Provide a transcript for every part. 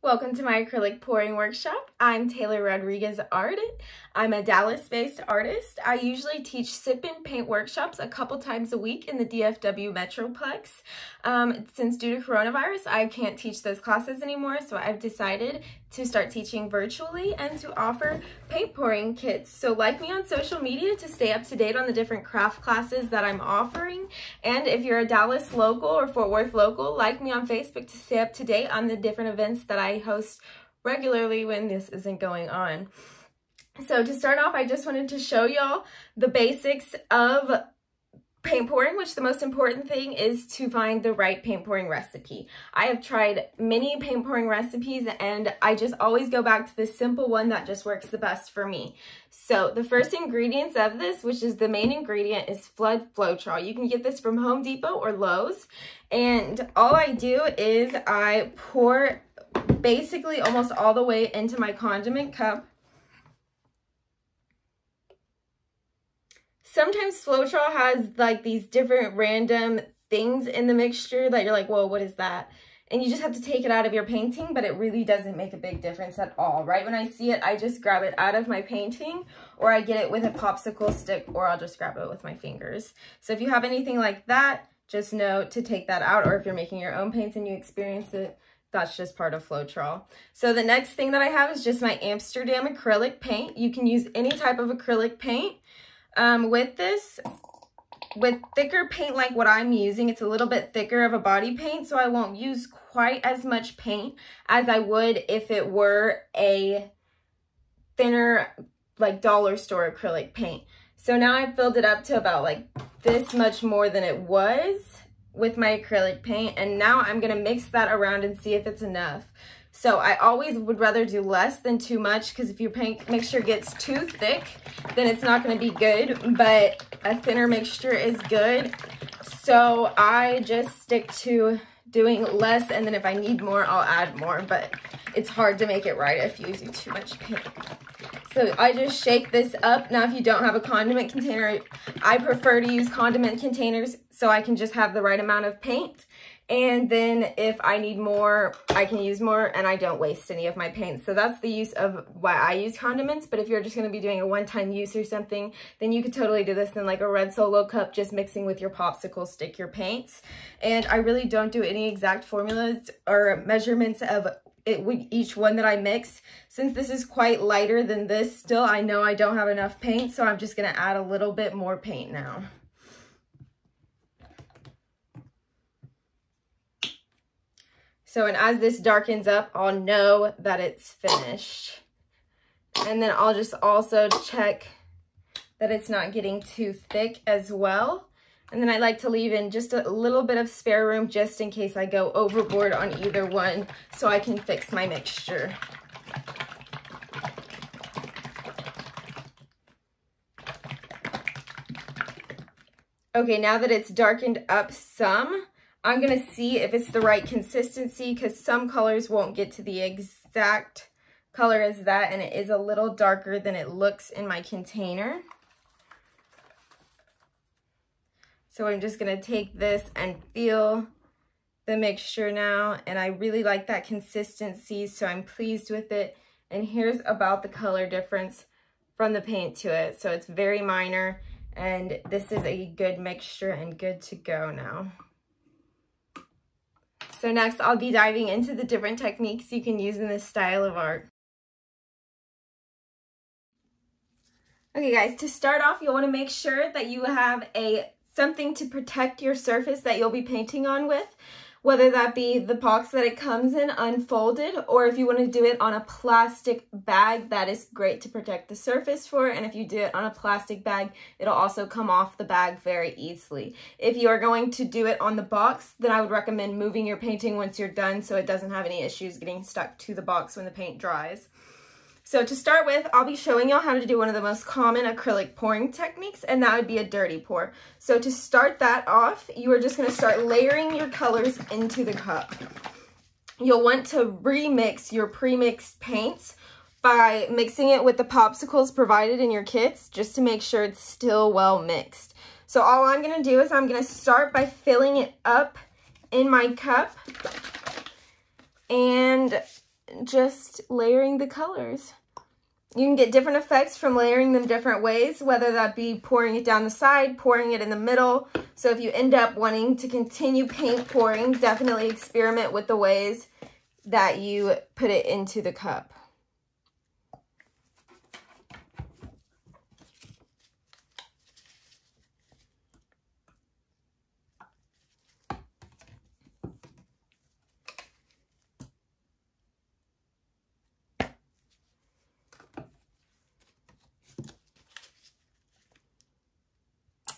Welcome to my acrylic pouring workshop. I'm Taylor Rodrigues Art. I'm a Dallas-based artist. I usually teach sip and paint workshops a couple times a week in the DFW Metroplex. Since due to coronavirus, I can't teach those classes anymore, so I've decided to start teaching virtually and to offer paint pouring kits. So like me on social media to stay up to date on the different craft classes that I'm offering. And if you're a Dallas local or Fort Worth local, like me on Facebook to stay up to date on the different events that I host regularly when this isn't going on. So to start off, I just wanted to show y'all the basics of paint pouring, which the most important thing is to find the right paint pouring recipe. I have tried many paint pouring recipes and I just always go back to the simple one that just works the best for me. So the first ingredients of this, which is the main ingredient, is Flood Floetrol. You can get this from Home Depot or Lowe's. And all I do is I pour basically almost all the way into my condiment cup. Sometimes Floetrol has like these different random things in the mixture that you're like, whoa, what is that? And you just have to take it out of your painting, but it really doesn't make a big difference at all. Right when I see it, I just grab it out of my painting, or I get it with a popsicle stick, or I'll just grab it with my fingers. So if you have anything like that, just know to take that out, or if you're making your own paints and you experience it, that's just part of Floetrol. So the next thing that I have is just my Amsterdam acrylic paint. You can use any type of acrylic paint. With thicker paint like what I'm using, it's a little bit thicker of a body paint, so I won't use quite as much paint as I would if it were a thinner, like dollar store acrylic paint. So now I've filled it up to about like this much more than it was with my acrylic paint, and now I'm gonna mix that around and see if it's enough. So I always would rather do less than too much, because if your paint mixture gets too thick, then it's not going to be good, but a thinner mixture is good. So I just stick to doing less, and then if I need more, I'll add more, but it's hard to make it right if you use too much paint. So I just shake this up. Now, if you don't have a condiment container, I prefer to use condiment containers so I can just have the right amount of paint. And then if I need more, I can use more and I don't waste any of my paint. So that's the use of why I use condiments. But if you're just going to be doing a one-time use or something, then you could totally do this in like a red Solo cup, just mixing with your popsicle stick, your paints. And I really don't do any exact formulas or measurements of it with each one that I mix. Since this is quite lighter than this, still I know I don't have enough paint, so I'm just going to add a little bit more paint now. So, and as this darkens up, I'll know that it's finished. And then I'll just also check that it's not getting too thick as well. And then I like to leave in just a little bit of spare room just in case I go overboard on either one, so I can fix my mixture. Okay, now that it's darkened up some, I'm going to see if it's the right consistency, because some colors won't get to the exact color as that, and it is a little darker than it looks in my container. So I'm just going to take this and feel the mixture now, and I really like that consistency, so I'm pleased with it. And here's about the color difference from the paint to it. So it's very minor, and this is a good mixture and good to go now. So next, I'll be diving into the different techniques you can use in this style of art. Okay guys, to start off, you'll want to make sure that you have something to protect your surface that you'll be painting on with, whether that be the box that it comes in unfolded, or if you want to do it on a plastic bag, that is great to protect the surface for. And if you do it on a plastic bag, it'll also come off the bag very easily. If you are going to do it on the box, then I would recommend moving your painting once you're done so it doesn't have any issues getting stuck to the box when the paint dries. So to start with, I'll be showing y'all how to do one of the most common acrylic pouring techniques, and that would be a dirty pour. So to start that off, you are just going to start layering your colors into the cup. You'll want to remix your pre-mixed paints by mixing it with the popsicles provided in your kits, just to make sure it's still well mixed. So all I'm going to do is I'm going to start by filling it up in my cup, and just layering the colors. You can get different effects from layering them different ways, whether that be pouring it down the side, pouring it in the middle. So if you end up wanting to continue paint pouring, definitely experiment with the ways that you put it into the cup.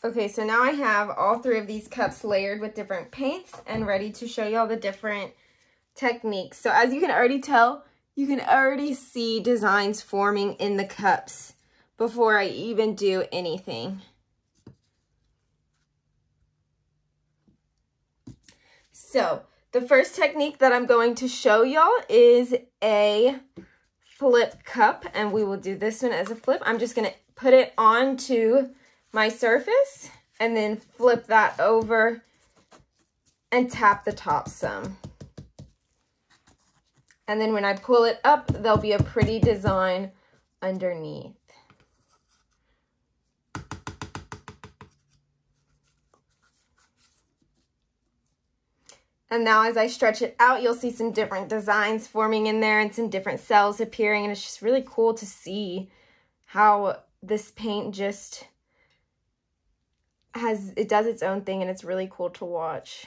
Okay, so now I have all 3 of these cups layered with different paints and ready to show you all the different techniques. So as you can already tell, you can already see designs forming in the cups before I even do anything. So the first technique that I'm going to show y'all is a flip cup, and we will do this one as a flip. I'm just gonna put it onto my surface and then flip that over and tap the top some. And then when I pull it up, there'll be a pretty design underneath. And now as I stretch it out, you'll see some different designs forming in there and some different cells appearing. And it's just really cool to see how this paint just it does its own thing, and it's really cool to watch.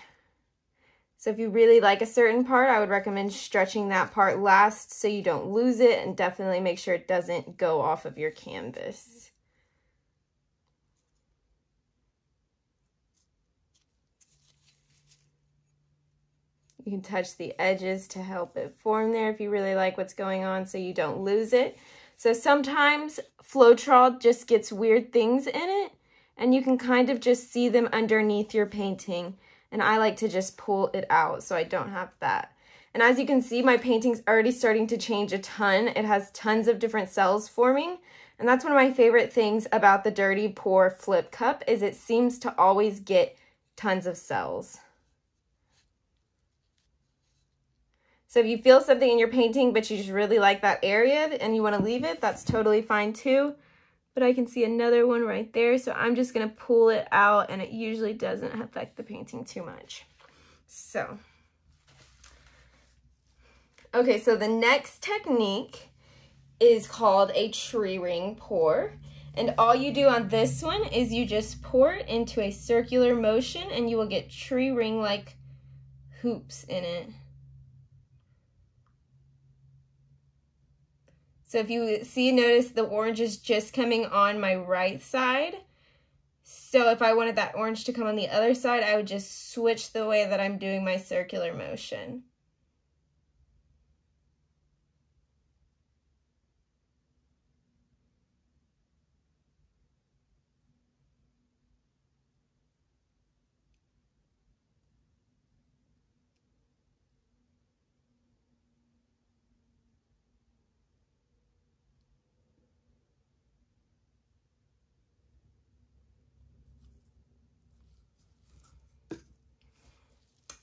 So if you really like a certain part, I would recommend stretching that part last so you don't lose it, and definitely make sure it doesn't go off of your canvas. You can touch the edges to help it form there if you really like what's going on so you don't lose it. So sometimes Floetrol just gets weird things in it, and you can kind of just see them underneath your painting. And I like to just pull it out so I don't have that. And as you can see, my painting's already starting to change a ton. It has tons of different cells forming. And that's one of my favorite things about the Dirty Pour Flip Cup is it seems to always get tons of cells. So if you feel something in your painting, but you just really like that area and you want to leave it, that's totally fine too. But I can see another one right there, so I'm just going to pull it out, and it usually doesn't affect the painting too much. So, okay, so the next technique is called a tree ring pour. And all you do on this one is you just pour it into a circular motion, and you will get tree ring-like hoops in it. So if you see, notice the orange is just coming on my right side. So if I wanted that orange to come on the other side, I would just switch the way that I'm doing my circular motion.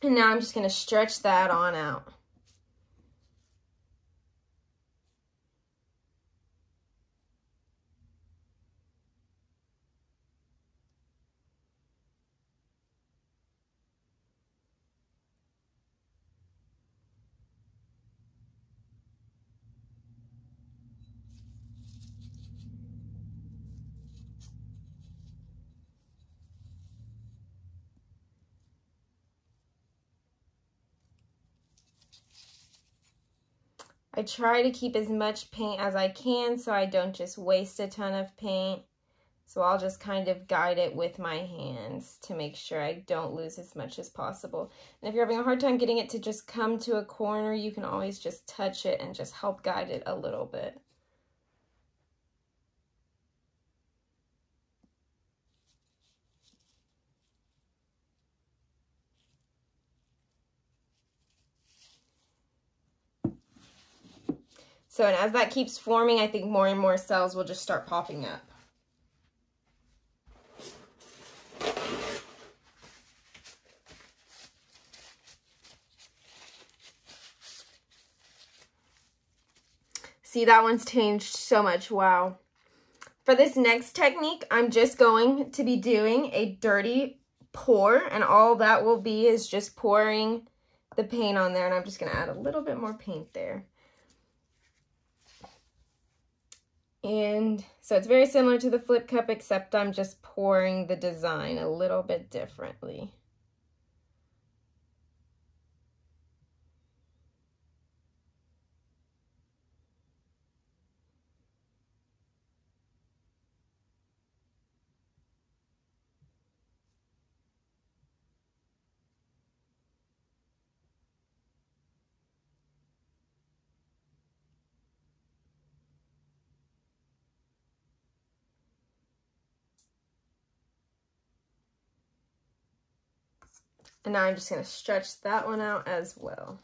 And now I'm just going to stretch that on out. I try to keep as much paint as I can so I don't just waste a ton of paint. So I'll just kind of guide it with my hands to make sure I don't lose as much as possible. And if you're having a hard time getting it to just come to a corner, you can always just touch it and just help guide it a little bit. So, and as that keeps forming, I think more and more cells will just start popping up. See, that one's changed so much. Wow. For this next technique, I'm just going to be doing a dirty pour, and all that will be is just pouring the paint on there, and I'm just going to add a little bit more paint there. And so it's very similar to the flip cup, except I'm just pouring the design a little bit differently. And now I'm just going to stretch that one out as well.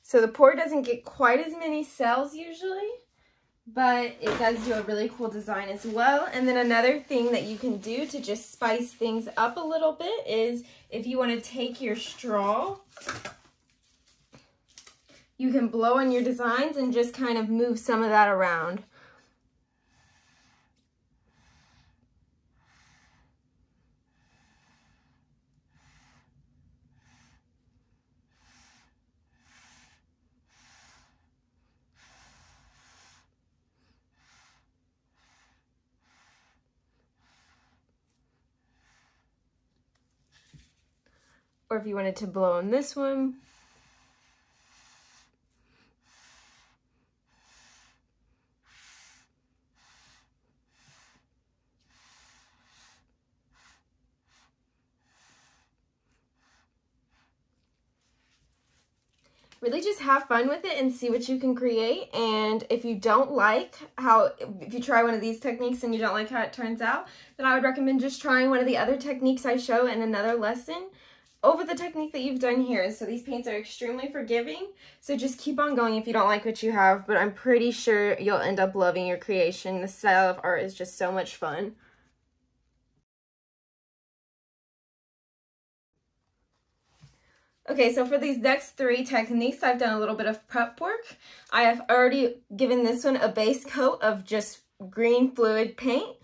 So the pour doesn't get quite as many cells usually, but it does do a really cool design as well. And then another thing that you can do to just spice things up a little bit is if you want to take your straw, you can blow on your designs and just kind of move some of that around. Or if you wanted to blow on this one. Really just have fun with it and see what you can create. And if you don't like if you try one of these techniques and you don't like how it turns out, then I would recommend just trying one of the other techniques I show in another lesson over the technique that you've done here. So these paints are extremely forgiving, so just keep on going if you don't like what you have, but I'm pretty sure you'll end up loving your creation. This style of art is just so much fun. Okay, so for these next three techniques, I've done a little bit of prep work. I have already given this one a base coat of just green fluid paint.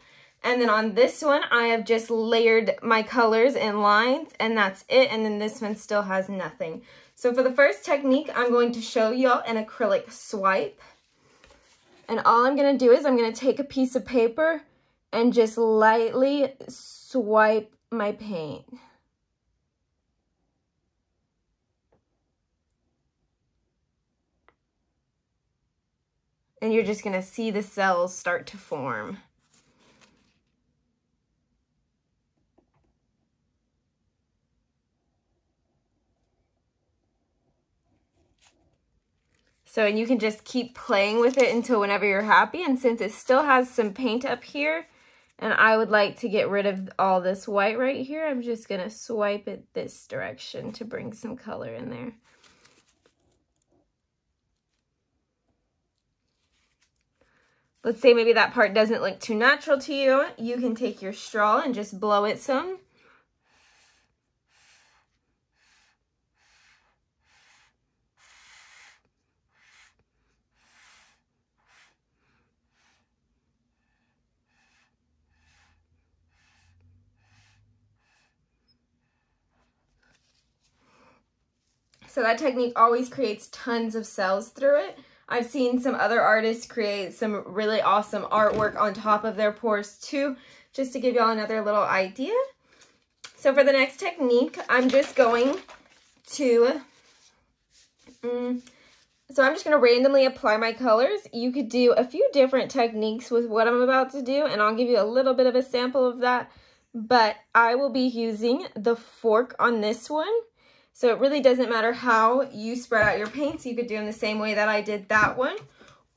And then on this one, I have just layered my colors and lines, and that's it. And then this one still has nothing. So for the first technique, I'm going to show y'all an acrylic swipe. And all I'm going to do is I'm going to take a piece of paper and just lightly swipe my paint. And you're just going to see the cells start to form. So, and you can just keep playing with it until whenever you're happy. And since it still has some paint up here, and I would like to get rid of all this white right here, I'm just going to swipe it this direction to bring some color in there. Let's say maybe that part doesn't look too natural to you. You can take your straw and just blow it some. So that technique always creates tons of cells through it. I've seen some other artists create some really awesome artwork on top of their pours too, just to give y'all another little idea. So for the next technique, I'm just going to So I'm just going to randomly apply my colors. You could do a few different techniques with what I'm about to do, and I'll give you a little bit of a sample of that. But I will be using the fork on this one. So it really doesn't matter how you spread out your paints. You could do them the same way that I did that one,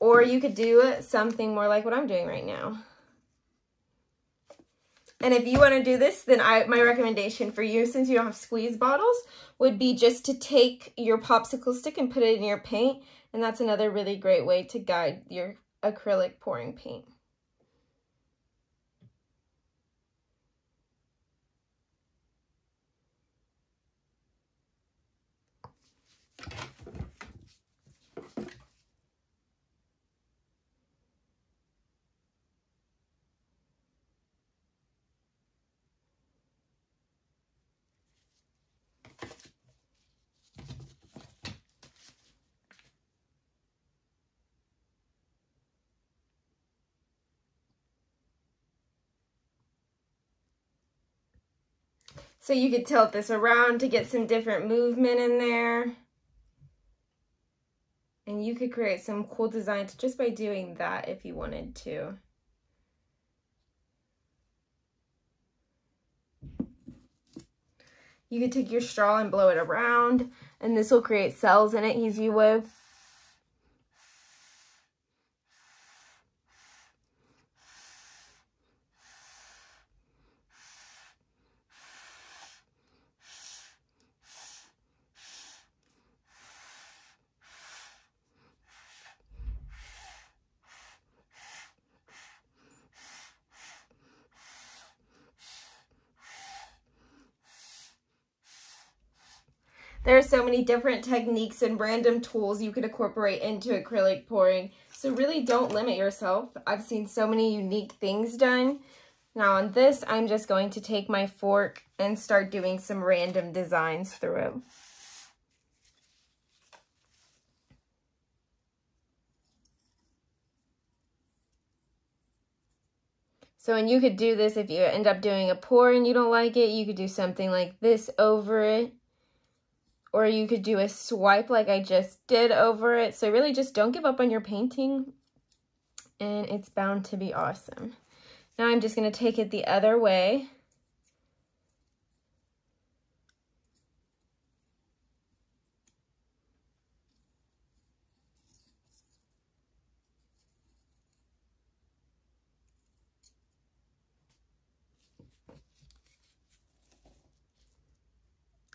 or you could do something more like what I'm doing right now. And if you want to do this, then my recommendation for you, since you don't have squeeze bottles, would be just to take your popsicle stick and put it in your paint. And that's another really great way to guide your acrylic pouring paint. So you could tilt this around to get some different movement in there. And you could create some cool designs just by doing that if you wanted to. You could take your straw and blow it around, and this will create cells in it easy with. There are so many different techniques and random tools you could incorporate into acrylic pouring, so really don't limit yourself. I've seen so many unique things done. Now on this, I'm just going to take my fork and start doing some random designs through it. So, and you could do this if you end up doing a pour and you don't like it, you could do something like this over it. Or you could do a swipe like I just did over it. So really just don't give up on your painting, and it's bound to be awesome. Now I'm just going to take it the other way.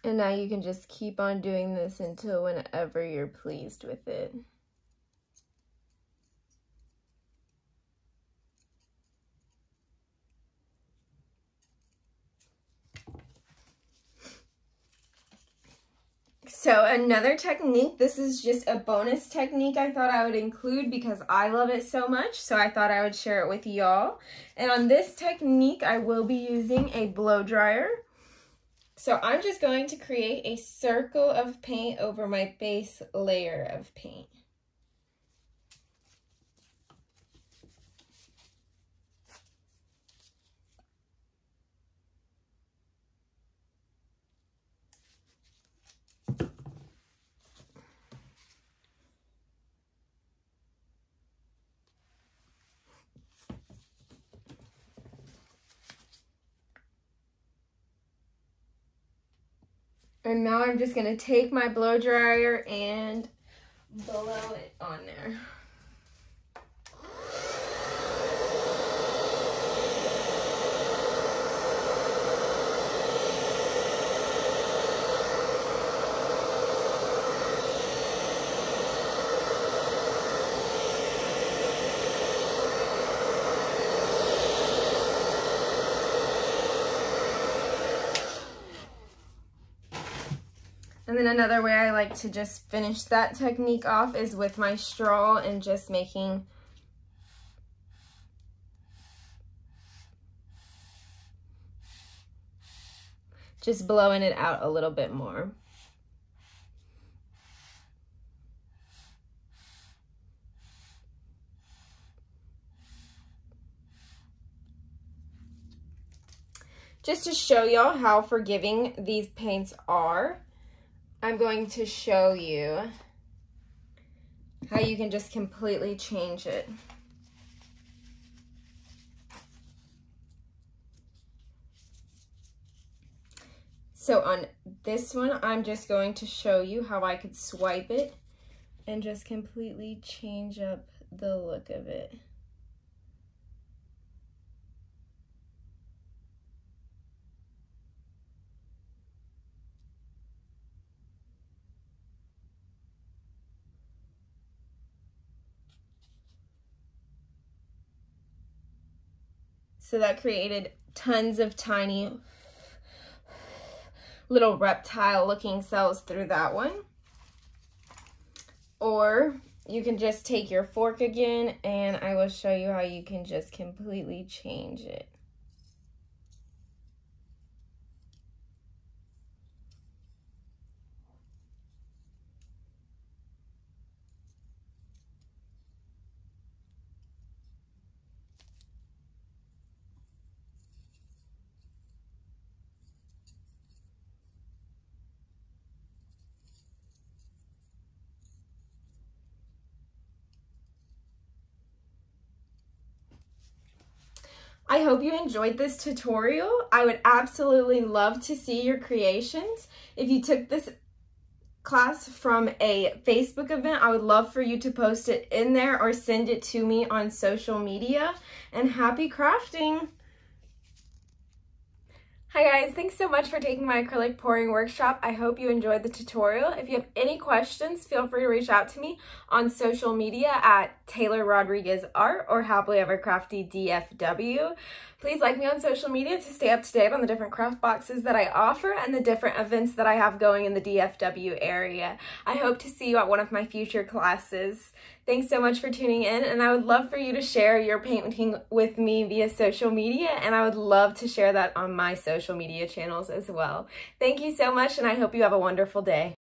And now you can just keep on doing this until whenever you're pleased with it. So another technique, this is just a bonus technique I thought I would include because I love it so much, so I thought I would share it with y'all. And on this technique, I will be using a blow dryer. So I'm just going to create a circle of paint over my base layer of paint. And now I'm just going to take my blow dryer and blow it on there. And then another way I like to just finish that technique off is with my straw and just making just blowing it out a little bit more. Just to show y'all how forgiving these paints are, I'm going to show you how you can just completely change it. So on this one, I'm just going to show you how I could swipe it and just completely change up the look of it. So that created tons of tiny little reptile looking cells through that one. Or you can just take your fork again and I will show you how you can just completely change it. I hope you enjoyed this tutorial. I would absolutely love to see your creations. If you took this class from a Facebook event, I would love for you to post it in there or send it to me on social media. And happy crafting! Hi guys, thanks so much for taking my acrylic pouring workshop. I hope you enjoyed the tutorial. If you have any questions, feel free to reach out to me on social media at Taylor Rodrigues Art or Happily Ever Crafty DFW. Please like me on social media to stay up to date on the different craft boxes that I offer and the different events that I have going in the DFW area. I hope to see you at one of my future classes. Thanks so much for tuning in, and I would love for you to share your painting with me via social media, and I would love to share that on my social media channels as well. Thank you so much, and I hope you have a wonderful day.